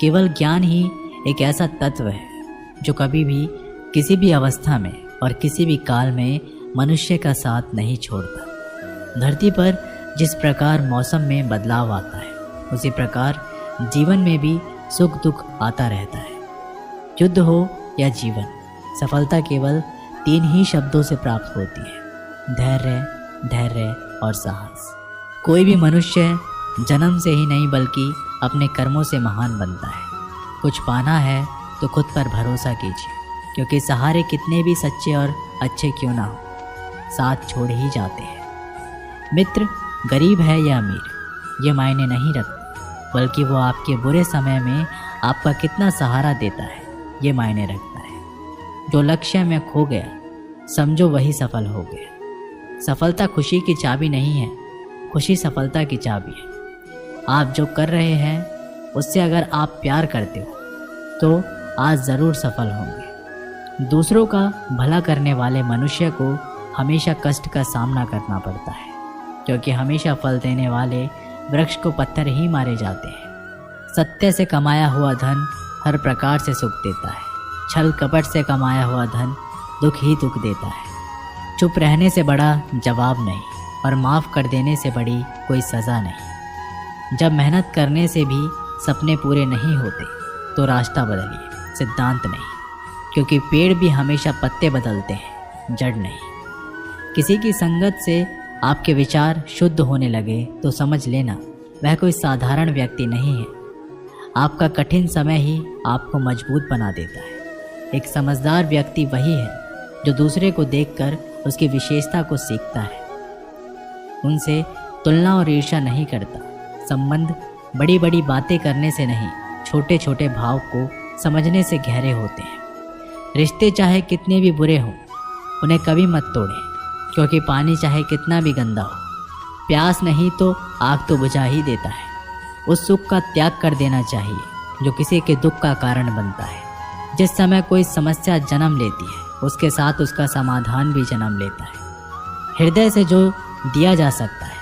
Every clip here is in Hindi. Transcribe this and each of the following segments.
केवल ज्ञान ही एक ऐसा तत्व है जो कभी भी किसी भी अवस्था में और किसी भी काल में मनुष्य का साथ नहीं छोड़ता। धरती पर जिस प्रकार मौसम में बदलाव आता है, उसी प्रकार जीवन में भी सुख दुख आता रहता है। युद्ध हो या जीवन, सफलता केवल 3 ही शब्दों से प्राप्त होती है: धैर्य, धैर्य और साहस। कोई भी मनुष्य जन्म से ही नहीं बल्कि अपने कर्मों से महान बनता है। कुछ पाना है तो खुद पर भरोसा कीजिए, क्योंकि सहारे कितने भी सच्चे और अच्छे क्यों ना हो, साथ छोड़ ही जाते हैं। मित्र गरीब है या अमीर ये मायने नहीं रखता, बल्कि वो आपके बुरे समय में आपका कितना सहारा देता है ये मायने रखता है। जो लक्ष्य में खो गया समझो वही सफल हो गया। सफलता खुशी की चाबी नहीं है, खुशी सफलता की चाबी है। आप जो कर रहे हैं उससे अगर आप प्यार करते हो तो आज ज़रूर सफल होंगे। दूसरों का भला करने वाले मनुष्य को हमेशा कष्ट का सामना करना पड़ता है, क्योंकि हमेशा फल देने वाले वृक्ष को पत्थर ही मारे जाते हैं। सत्य से कमाया हुआ धन हर प्रकार से सुख देता है, छल कपट से कमाया हुआ धन दुख ही दुख देता है। चुप रहने से बड़ा जवाब नहीं और माफ़ कर देने से बड़ी कोई सज़ा नहीं। जब मेहनत करने से भी सपने पूरे नहीं होते तो रास्ता बदलिए, सिद्धांत नहीं, क्योंकि पेड़ भी हमेशा पत्ते बदलते हैं, जड़ नहीं। किसी की संगत से आपके विचार शुद्ध होने लगे तो समझ लेना वह कोई साधारण व्यक्ति नहीं है। आपका कठिन समय ही आपको मजबूत बना देता है। एक समझदार व्यक्ति वही है जो दूसरे को देखकर उसकी विशेषता को सीखता है, उनसे तुलना और ईर्ष्या नहीं करता। संबंध बड़ी बड़ी बातें करने से नहीं, छोटे छोटे भाव को समझने से गहरे होते हैं। रिश्ते चाहे कितने भी बुरे हों उन्हें कभी मत तोड़ें, क्योंकि पानी चाहे कितना भी गंदा हो, प्यास नहीं तो आग तो बुझा ही देता है। उस सुख का त्याग कर देना चाहिए जो किसी के दुख का कारण बनता है। जिस समय कोई समस्या जन्म लेती है उसके साथ उसका समाधान भी जन्म लेता है। हृदय से जो दिया जा सकता है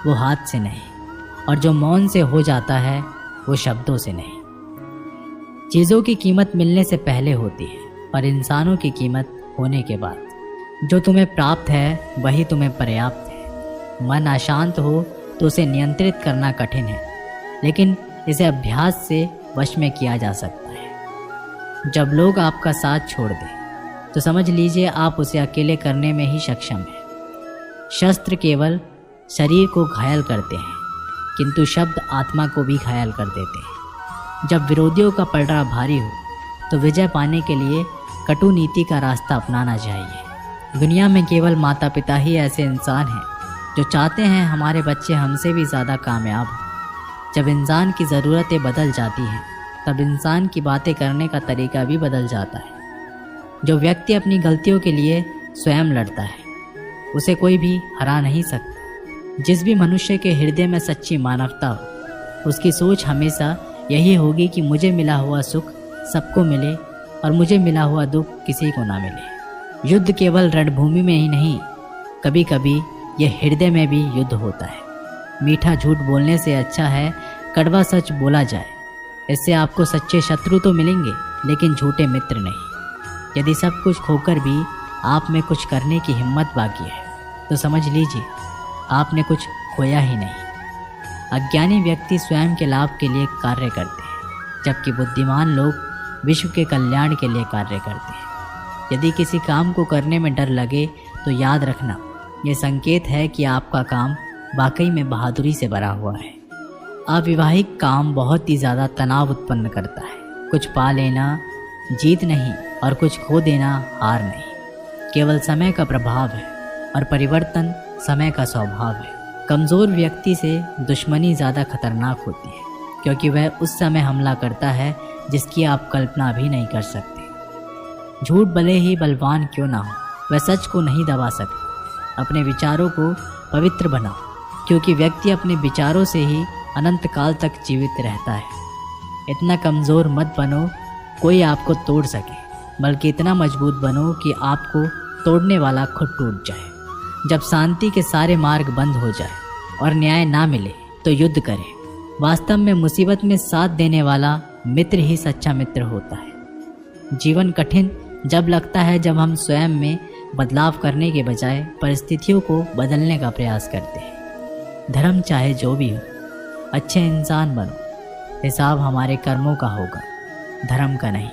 वो हाथ से नहीं, और जो मौन से हो जाता है वो शब्दों से नहीं। चीज़ों की कीमत मिलने से पहले होती है और इंसानों की कीमत होने के बाद। जो तुम्हें प्राप्त है वही तुम्हें पर्याप्त है। मन अशांत हो तो उसे नियंत्रित करना कठिन है, लेकिन इसे अभ्यास से वश में किया जा सकता है। जब लोग आपका साथ छोड़ दें तो समझ लीजिए आप उसे अकेले करने में ही सक्षम हैं। शस्त्र केवल शरीर को घायल करते हैं, किंतु शब्द आत्मा को भी घायल कर देते हैं। जब विरोधियों का पलड़ा भारी हो तो विजय पाने के लिए कटु नीति का रास्ता अपनाना चाहिए। दुनिया में केवल माता पिता ही ऐसे इंसान हैं जो चाहते हैं हमारे बच्चे हमसे भी ज़्यादा कामयाब हों। जब इंसान की ज़रूरतें बदल जाती हैं तब इंसान की बातें करने का तरीका भी बदल जाता है। जो व्यक्ति अपनी गलतियों के लिए स्वयं लड़ता है उसे कोई भी हरा नहीं सकता। जिस भी मनुष्य के हृदय में सच्ची मानवता हो उसकी सोच हमेशा यही होगी कि मुझे मिला हुआ सुख सबको मिले और मुझे मिला हुआ दुख किसी को ना मिले। युद्ध केवल रणभूमि में ही नहीं, कभी कभी यह हृदय में भी युद्ध होता है। मीठा झूठ बोलने से अच्छा है कड़वा सच बोला जाए। इससे आपको सच्चे शत्रु तो मिलेंगे लेकिन झूठे मित्र नहीं। यदि सब कुछ खोकर भी आप में कुछ करने की हिम्मत बाकी है तो समझ लीजिए आपने कुछ खोया ही नहीं। अज्ञानी व्यक्ति स्वयं के लाभ के लिए कार्य करते हैं, जबकि बुद्धिमान लोग विश्व के कल्याण के लिए कार्य करते हैं। यदि किसी काम को करने में डर लगे तो याद रखना यह संकेत है कि आपका काम वाकई में बहादुरी से भरा हुआ है। अविवाहिक काम बहुत ही ज़्यादा तनाव उत्पन्न करता है। कुछ पा लेना जीत नहीं और कुछ खो देना हार नहीं, केवल समय का प्रभाव है और परिवर्तन समय का स्वभाव है। कमज़ोर व्यक्ति से दुश्मनी ज़्यादा खतरनाक होती है, क्योंकि वह उस समय हमला करता है जिसकी आप कल्पना भी नहीं कर सकते। झूठ भले ही बलवान क्यों ना हो, वह सच को नहीं दबा सकता। अपने विचारों को पवित्र बनाओ, क्योंकि व्यक्ति अपने विचारों से ही अनंत काल तक जीवित रहता है। इतना कमज़ोर मत बनो कोई आपको तोड़ सके, बल्कि इतना मजबूत बनो कि आपको तोड़ने वाला खुद टूट जाए। जब शांति के सारे मार्ग बंद हो जाए और न्याय ना मिले तो युद्ध करें। वास्तव में मुसीबत में साथ देने वाला मित्र ही सच्चा मित्र होता है। जीवन कठिन जब लगता है जब हम स्वयं में बदलाव करने के बजाय परिस्थितियों को बदलने का प्रयास करते हैं। धर्म चाहे जो भी हो, अच्छे इंसान बनो, हिसाब हमारे कर्मों का होगा, धर्म का नहीं।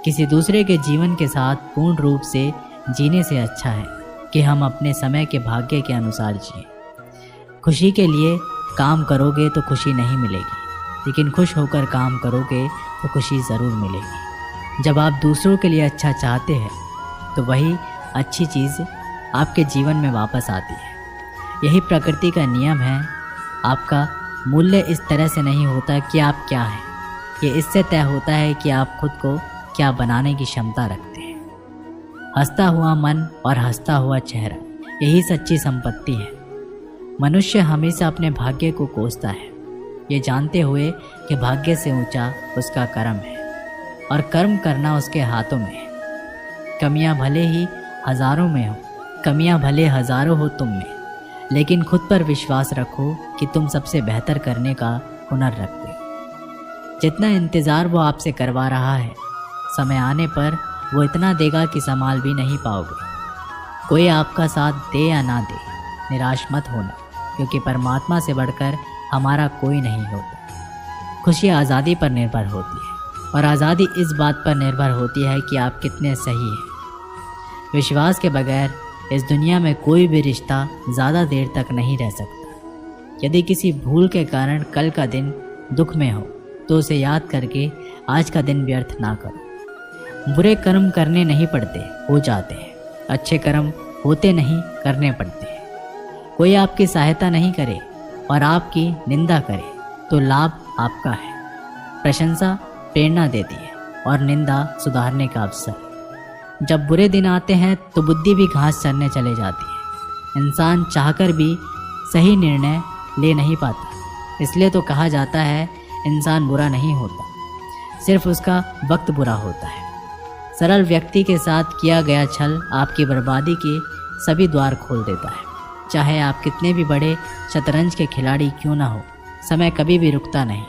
किसी दूसरे के जीवन के साथ पूर्ण रूप से जीने से अच्छा है कि हम अपने समय के भाग्य के अनुसार जिए। खुशी के लिए काम करोगे तो खुशी नहीं मिलेगी, लेकिन खुश होकर काम करोगे तो खुशी ज़रूर मिलेगी। जब आप दूसरों के लिए अच्छा चाहते हैं तो वही अच्छी चीज़ आपके जीवन में वापस आती है। यही प्रकृति का नियम है। आपका मूल्य इस तरह से नहीं होता कि आप क्या हैं, ये इससे तय होता है कि आप खुद को क्या बनाने की क्षमता रखते हैं। हंसता हुआ मन और हंसता हुआ चेहरा, यही सच्ची संपत्ति है। मनुष्य हमेशा अपने भाग्य को कोसता है, ये जानते हुए कि भाग्य से ऊंचा उसका कर्म है और कर्म करना उसके हाथों में है। कमियां भले ही हजारों में हो, कमियां भले हजारों हो तुम में, लेकिन खुद पर विश्वास रखो कि तुम सबसे बेहतर करने का हुनर रखते हो। जितना इंतज़ार वो आपसे करवा रहा है, समय आने पर वो इतना देगा कि संभाल भी नहीं पाओगे। कोई आपका साथ दे या ना दे, निराश मत होना, क्योंकि परमात्मा से बढ़कर हमारा कोई नहीं होता। खुशी आज़ादी पर निर्भर होती है और आज़ादी इस बात पर निर्भर होती है कि आप कितने सही हैं। विश्वास के बगैर इस दुनिया में कोई भी रिश्ता ज़्यादा देर तक नहीं रह सकता। यदि किसी भूल के कारण कल का दिन दुख में हो तो उसे याद करके आज का दिन व्यर्थ ना करो। बुरे कर्म करने नहीं पड़ते, हो जाते हैं। अच्छे कर्म होते नहीं, करने पड़ते हैं। कोई आपकी सहायता नहीं करे और आपकी निंदा करे तो लाभ आपका है। प्रशंसा प्रेरणा देती है और निंदा सुधारने का अवसर। जब बुरे दिन आते हैं तो बुद्धि भी घास चरने चले जाती है। इंसान चाहकर भी सही निर्णय ले नहीं पाता, इसलिए तो कहा जाता है इंसान बुरा नहीं होता, सिर्फ उसका वक्त बुरा होता है। सरल व्यक्ति के साथ किया गया छल आपकी बर्बादी के सभी द्वार खोल देता है। चाहे आप कितने भी बड़े शतरंज के खिलाड़ी क्यों ना हो, समय कभी भी रुकता नहीं।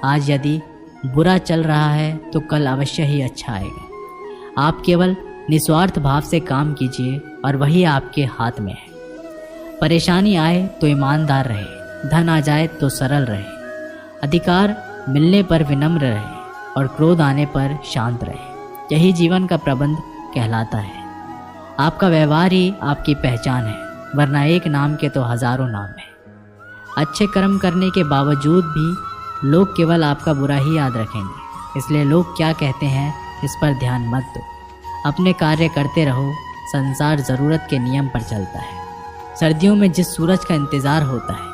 आज यदि बुरा चल रहा है तो कल अवश्य ही अच्छा आएगा। आप केवल निस्वार्थ भाव से काम कीजिए और वही आपके हाथ में है। परेशानी आए तो ईमानदार रहे, धन आ जाए तो सरल रहे, अधिकार मिलने पर विनम्र रहे और क्रोध आने पर शांत रहे। यही जीवन का प्रबंध कहलाता है। आपका व्यवहार ही आपकी पहचान है, वरना एक नाम के तो हजारों नाम हैं। अच्छे कर्म करने के बावजूद भी लोग केवल आपका बुरा ही याद रखेंगे, इसलिए लोग क्या कहते हैं इस पर ध्यान मत दो। अपने कार्य करते रहो, संसार ज़रूरत के नियम पर चलता है। सर्दियों में जिस सूरज का इंतज़ार होता है,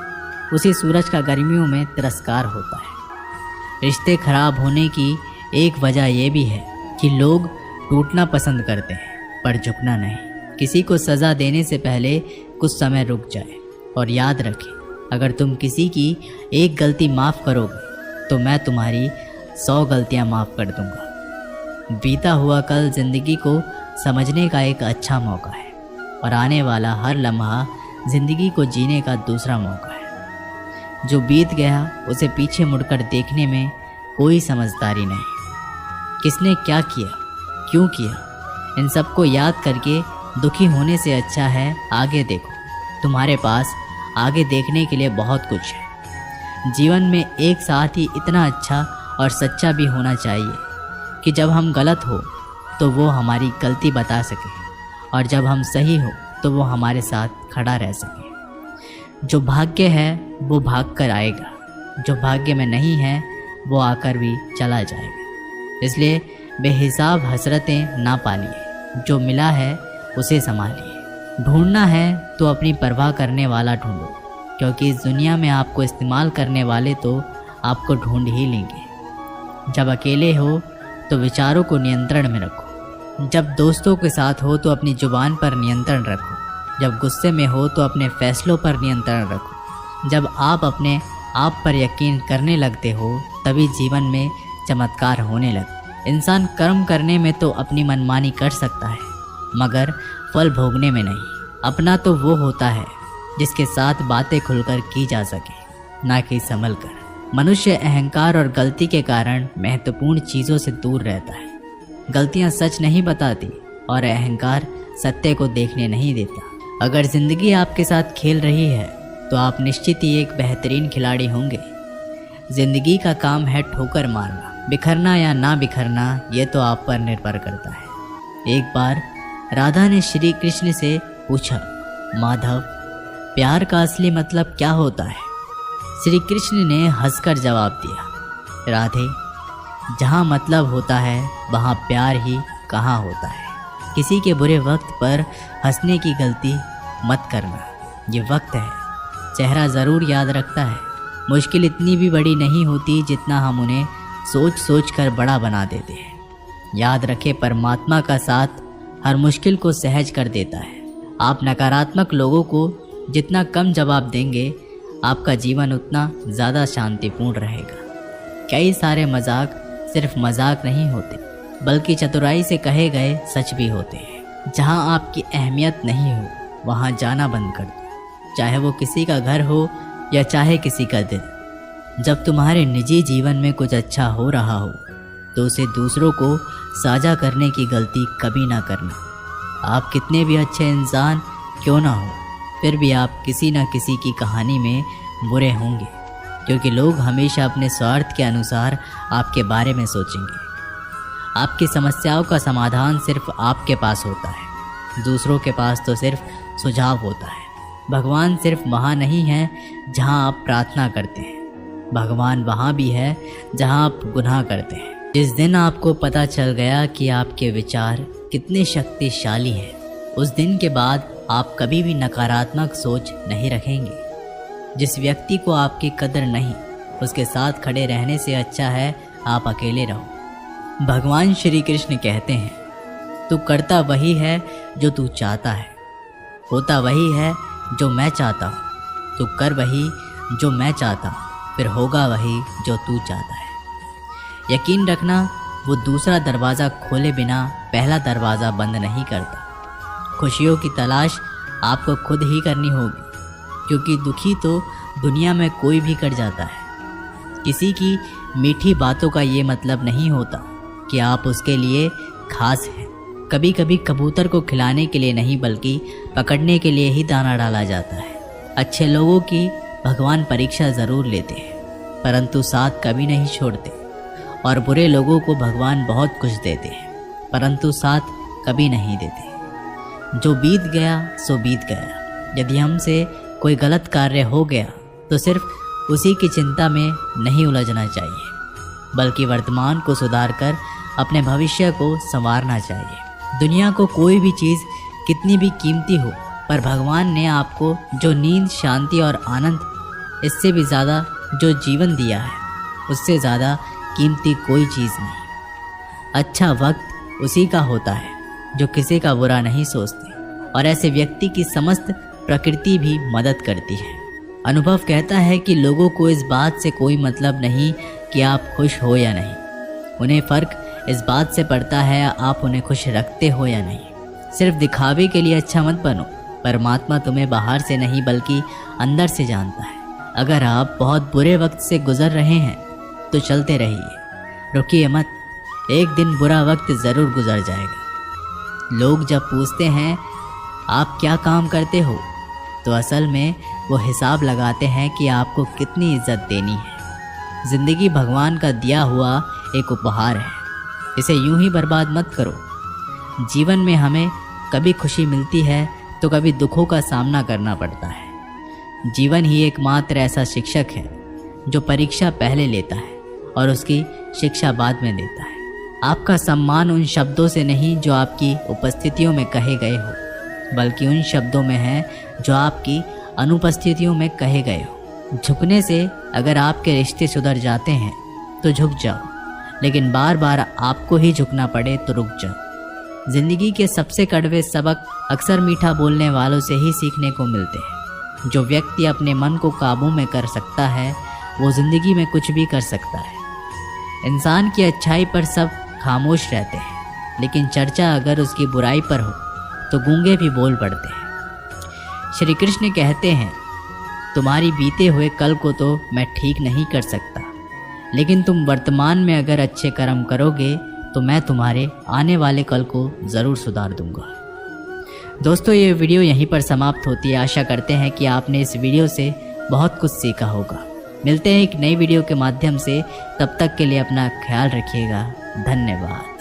उसी सूरज का गर्मियों में तिरस्कार होता है। रिश्ते खराब होने की एक वजह यह भी है कि लोग टूटना पसंद करते हैं पर झुकना नहीं। किसी को सज़ा देने से पहले कुछ समय रुक जाए और याद रखें, अगर तुम किसी की एक गलती माफ़ करोगे तो मैं तुम्हारी 100 गलतियां माफ़ कर दूंगा। बीता हुआ कल ज़िंदगी को समझने का एक अच्छा मौका है और आने वाला हर लम्हा ज़िंदगी को जीने का दूसरा मौका है। जो बीत गया उसे पीछे मुड़कर देखने में कोई समझदारी नहीं। किसने क्या किया, क्यों किया, इन सबको याद करके दुखी होने से अच्छा है आगे देखो। तुम्हारे पास आगे देखने के लिए बहुत कुछ है। जीवन में एक साथ ही इतना अच्छा और सच्चा भी होना चाहिए कि जब हम गलत हो तो वो हमारी गलती बता सके और जब हम सही हो तो वो हमारे साथ खड़ा रह सके। जो भाग्य है वो भाग कर आएगा, जो भाग्य में नहीं है वो आकर भी चला जाएगा। इसलिए बेहिसाब हसरतें ना पालिए, जो मिला है उसे संभालिए। ढूंढना है तो अपनी परवाह करने वाला ढूंढो, क्योंकि इस दुनिया में आपको इस्तेमाल करने वाले तो आपको ढूंढ ही लेंगे। जब अकेले हो तो विचारों को नियंत्रण में रखो। जब दोस्तों के साथ हो तो अपनी जुबान पर नियंत्रण रखो। जब गुस्से में हो तो अपने फैसलों पर नियंत्रण रखो। जब आप अपने आप पर यकीन करने लगते हो तभी जीवन में चमत्कार होने लगते। इंसान कर्म करने में तो अपनी मनमानी कर सकता है, मगर फल भोगने में नहीं। अपना तो वो होता है जिसके साथ बातें खुलकर की जा सके, ना कि संभल कर। मनुष्य अहंकार और गलती के कारण महत्वपूर्ण चीज़ों से दूर रहता है। गलतियाँ सच नहीं बताती और अहंकार सत्य को देखने नहीं देता। अगर ज़िंदगी आपके साथ खेल रही है तो आप निश्चित ही एक बेहतरीन खिलाड़ी होंगे। ज़िंदगी का काम है ठोकर मारना, बिखरना या ना बिखरना ये तो आप पर निर्भर करता है। एक बार राधा ने श्री कृष्ण से पूछा, माधव, प्यार का असली मतलब क्या होता है? श्री कृष्ण ने हंसकर जवाब दिया, राधे, जहाँ मतलब होता है वहाँ प्यार ही कहाँ होता है। किसी के बुरे वक्त पर हंसने की गलती मत करना। ये वक्त है, चेहरा ज़रूर याद रखता है। मुश्किल इतनी भी बड़ी नहीं होती जितना हम उन्हें सोच सोच कर बड़ा बना देते हैं। याद रखें, परमात्मा का साथ हर मुश्किल को सहज कर देता है। आप नकारात्मक लोगों को जितना कम जवाब देंगे, आपका जीवन उतना ज़्यादा शांतिपूर्ण रहेगा। कई सारे मजाक सिर्फ मजाक नहीं होते, बल्कि चतुराई से कहे गए सच भी होते हैं। जहाँ आपकी अहमियत नहीं हो वहाँ जाना बंद कर दो, चाहे वो किसी का घर हो या चाहे किसी का दिल। जब तुम्हारे निजी जीवन में कुछ अच्छा हो रहा हो तो उसे दूसरों को साझा करने की गलती कभी ना करना। आप कितने भी अच्छे इंसान क्यों ना हो, फिर भी आप किसी न किसी की कहानी में बुरे होंगे, क्योंकि लोग हमेशा अपने स्वार्थ के अनुसार आपके बारे में सोचेंगे। आपकी समस्याओं का समाधान सिर्फ आपके पास होता है, दूसरों के पास तो सिर्फ सुझाव होता है। भगवान सिर्फ वहाँ नहीं है जहाँ आप प्रार्थना करते हैं, भगवान वहाँ भी है जहाँ आप गुनाह करते हैं। जिस दिन आपको पता चल गया कि आपके विचार कितने शक्तिशाली हैं, उस दिन के बाद आप कभी भी नकारात्मक सोच नहीं रखेंगे। जिस व्यक्ति को आपकी कदर नहीं, उसके साथ खड़े रहने से अच्छा है आप अकेले रहो। भगवान श्री कृष्ण कहते हैं, तू करता वही है जो तू चाहता है, होता वही है जो मैं चाहता हूँ। तू कर वही जो मैं चाहता हूँ, फिर होगा वही जो तू चाहता है। यकीन रखना, वो दूसरा दरवाज़ा खोले बिना पहला दरवाज़ा बंद नहीं करता। खुशियों की तलाश आपको खुद ही करनी होगी, क्योंकि दुखी तो दुनिया में कोई भी कर जाता है। किसी की मीठी बातों का ये मतलब नहीं होता कि आप उसके लिए खास हैं। कभी कभी कबूतर को खिलाने के लिए नहीं, बल्कि पकड़ने के लिए ही दाना डाला जाता है। अच्छे लोगों की भगवान परीक्षा ज़रूर लेते हैं, परंतु साथ कभी नहीं छोड़ते। और बुरे लोगों को भगवान बहुत कुछ देते हैं, परंतु साथ कभी नहीं देते। जो बीत गया सो बीत गया। यदि हमसे कोई गलत कार्य हो गया तो सिर्फ उसी की चिंता में नहीं उलझना चाहिए, बल्कि वर्तमान को सुधार कर अपने भविष्य को संवारना चाहिए। दुनिया को कोई भी चीज़ कितनी भी कीमती हो, पर भगवान ने आपको जो नींद, शांति और आनंद, इससे भी ज़्यादा जो जीवन दिया है, उससे ज़्यादा कीमती कोई चीज़ नहीं। अच्छा वक्त उसी का होता है जो किसी का बुरा नहीं सोचते, और ऐसे व्यक्ति की समस्त प्रकृति भी मदद करती है। अनुभव कहता है कि लोगों को इस बात से कोई मतलब नहीं कि आप खुश हो या नहीं, उन्हें फ़र्क इस बात से पड़ता है आप उन्हें खुश रखते हो या नहीं। सिर्फ दिखावे के लिए अच्छा मत बनो, परमात्मा तुम्हें बाहर से नहीं बल्कि अंदर से जानता है। अगर आप बहुत बुरे वक्त से गुजर रहे हैं तो चलते रहिए, रुकिए मत, एक दिन बुरा वक्त ज़रूर गुजर जाएगा। लोग जब पूछते हैं आप क्या काम करते हो, तो असल में वो हिसाब लगाते हैं कि आपको कितनी इज्जत देनी है। ज़िंदगी भगवान का दिया हुआ एक उपहार है, इसे यूं ही बर्बाद मत करो। जीवन में हमें कभी खुशी मिलती है तो कभी दुखों का सामना करना पड़ता है। जीवन ही एकमात्र ऐसा शिक्षक है जो परीक्षा पहले लेता है और उसकी शिक्षा बाद में देता है। आपका सम्मान उन शब्दों से नहीं जो आपकी उपस्थितियों में कहे गए हो, बल्कि उन शब्दों में है जो आपकी अनुपस्थितियों में कहे गए हो। झुकने से अगर आपके रिश्ते सुधर जाते हैं तो झुक जाओ, लेकिन बार बार आपको ही झुकना पड़े तो रुक जाओ। जिंदगी के सबसे कड़वे सबक अक्सर मीठा बोलने वालों से ही सीखने को मिलते हैं। जो व्यक्ति अपने मन को काबू में कर सकता है वो जिंदगी में कुछ भी कर सकता है। इंसान की अच्छाई पर सब खामोश रहते हैं, लेकिन चर्चा अगर उसकी बुराई पर हो तो गूंगे भी बोल पड़ते हैं। श्री कृष्ण कहते हैं, तुम्हारी बीते हुए कल को तो मैं ठीक नहीं कर सकता, लेकिन तुम वर्तमान में अगर अच्छे कर्म करोगे तो मैं तुम्हारे आने वाले कल को ज़रूर सुधार दूंगा। दोस्तों, ये वीडियो यहीं पर समाप्त होती है। आशा करते हैं कि आपने इस वीडियो से बहुत कुछ सीखा होगा। मिलते हैं एक नई वीडियो के माध्यम से, तब तक के लिए अपना ख्याल रखिएगा। धन्यवाद।